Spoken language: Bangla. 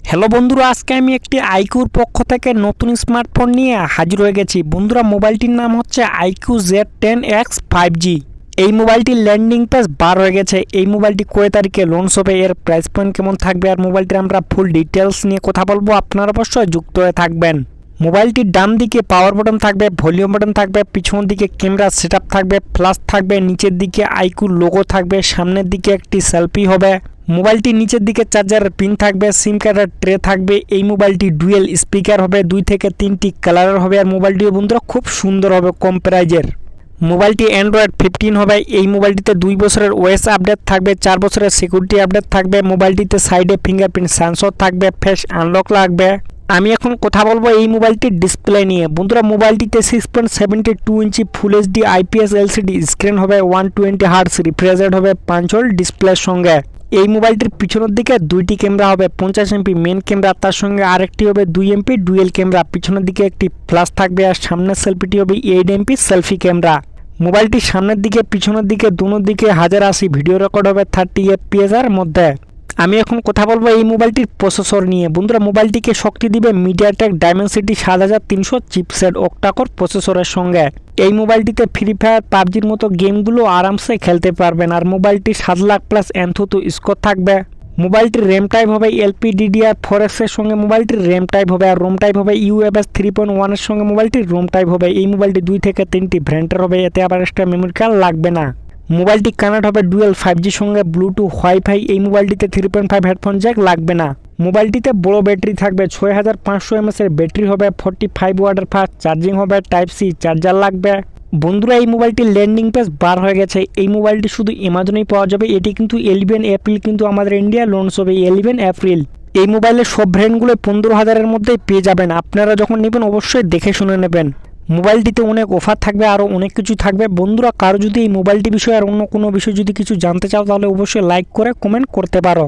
হ্যালো বন্ধুরা, আজকে আমি একটি আইকিউর পক্ষ থেকে নতুন স্মার্টফোন নিয়ে হাজির হয়ে গেছি। বন্ধুরা, মোবাইলটির নাম হচ্ছে আইকিউ Z10X 5G। এই মোবাইলটির ল্যান্ডিং পেজ বার হয়ে গেছে। এই মোবাইলটি কয় তারিখে লঞ্চ হবে, এর প্রাইস পয়েন্ট কেমন থাকবে, আর মোবাইলটির আমরা ফুল ডিটেলস নিয়ে কথা বলবো। আপনারা অবশ্যই যুক্ত হয়ে থাকবেন। মোবাইলটির ডান দিকে পাওয়ার বাটন থাকবে, ভলিউম বাটন থাকবে, পিছনের দিকে ক্যামেরা সেটআপ থাকবে, ফ্ল্যাশ থাকবে, নিচের দিকে আইকিউর লোগো থাকবে, সামনের দিকে একটি সেলফি হবে। মোবাইলটির নিচের দিকে চার্জারের পিন থাকবে, সিম কার্ডের ট্রে থাকবে। এই মোবাইলটি ডুয়েল স্পিকার হবে, 2 থেকে 3টি কালারের হবে। আর মোবাইলটিও বন্ধুরা খুব সুন্দর হবে, কম প্রাইজের। মোবাইলটি অ্যান্ড্রয়েড 15 হবে। এই মোবাইলটিতে 2 বছরের ওএস আপডেট থাকবে, 4 বছরের সিকিউরিটি আপডেট থাকবে। মোবাইলটিতে সাইডে ফিঙ্গারপ্রিন্ট সেন্সর থাকবে, ফেস আনলক লাগবে। আমি এখন কথা বলবো এই মোবাইলটির ডিসপ্লে নিয়ে। বন্ধুরা, মোবাইলটিতে 6.72 ইঞ্চি full HD IPS LCD screen হবে, 120 হার্টজ রিফ্রেশ রেট হবে, 5 ভোল্ট ডিসপ্লের সঙ্গে। এই মোবাইলটির পিছনের দিকে 2টি ক্যামেরা হবে, 50 এমপি মেন ক্যামেরা, তার সঙ্গে আরেকটি হবে 2 এমপি ডুয়েল ক্যামেরা। পিছনের দিকে একটি ফ্ল্যাশ থাকবে, আর সামনের সেলফিটি হবে 8 এমপি সেলফি ক্যামেরা। মোবাইলটি সামনের দিকে পিছনের দিকে দুনো দিকে 1080 ভিডিও রেকর্ড হবে 30 এফপিএস এর মধ্যে। আমি এখন কথা বলবো এই মোবাইলটির প্রসেসর নিয়ে। বন্ধুরা, মোবাইলটিকে শক্তি দিবে মিডিয়াটেক ডায়মেনসিটি 7300 চিপসেট অক্টাকোর প্রসেসরের সঙ্গে। এই মোবাইলটিতে ফ্রি ফায়ার, পাবজির মতো গেমগুলো আরামসে খেলতে পারবেন। আর মোবাইলটি 7 লাখ প্লাস এনথুতু স্কোর থাকবে। মোবাইলটির র্যাম টাইপ হবে LPDDR4X এর সঙ্গে মোবাইলটির র্যাম টাইপ হবে, আর রোম টাইপ হবে UFS 3.1 এর সঙ্গে মোবাইলটির রোম টাইপ হবে। এই মোবাইলটি 2 থেকে 3টি ভ্যারিয়েন্টের হবে, এতে আবার এক্সট্রা মেমোরি কার্ড লাগবে না। মোবাইলটি কানেক্ট হবে ডুয়েল 5G সঙ্গে ব্লুটুথ ওয়াইফাই। এই মোবাইলটিতে 3.5 হেডফোন জ্যাক লাগবে না। মোবাইলটিতে বড় ব্যাটারি থাকবে, 6500 mAh এর ব্যাটারি হবে, 45 ওয়াটের ফাস্ট চার্জিং হবে, টাইপ সি চার্জার লাগবে। বন্ধুরা, এই মোবাইলটির ল্যান্ডিং পেজ বার হয়ে গেছে। এই মোবাইলটি শুধু অ্যামাজনেই পাওয়া যাবে। এটি কিন্তু 11 এপ্রিল কিন্তু আমাদের ইন্ডিয়া লঞ্চ হবে, 11 এপ্রিল। এই মোবাইলের সব ব্র্যান্ডগুলো 15,000-এর মধ্যেই পেয়ে যাবেন। আপনারা যখন নেবেন অবশ্যই দেখে শুনে নেবেন। মোবাইলটিতে অনেক অফার থাকবে, আরও অনেক কিছু থাকবে। বন্ধুরা, কারো যদি এই মোবাইলটি বিষয়ে আর অন্য কোনো বিষয় যদি কিছু জানতে চাও, তাহলে অবশ্যই লাইক করে কমেন্ট করতে পারো।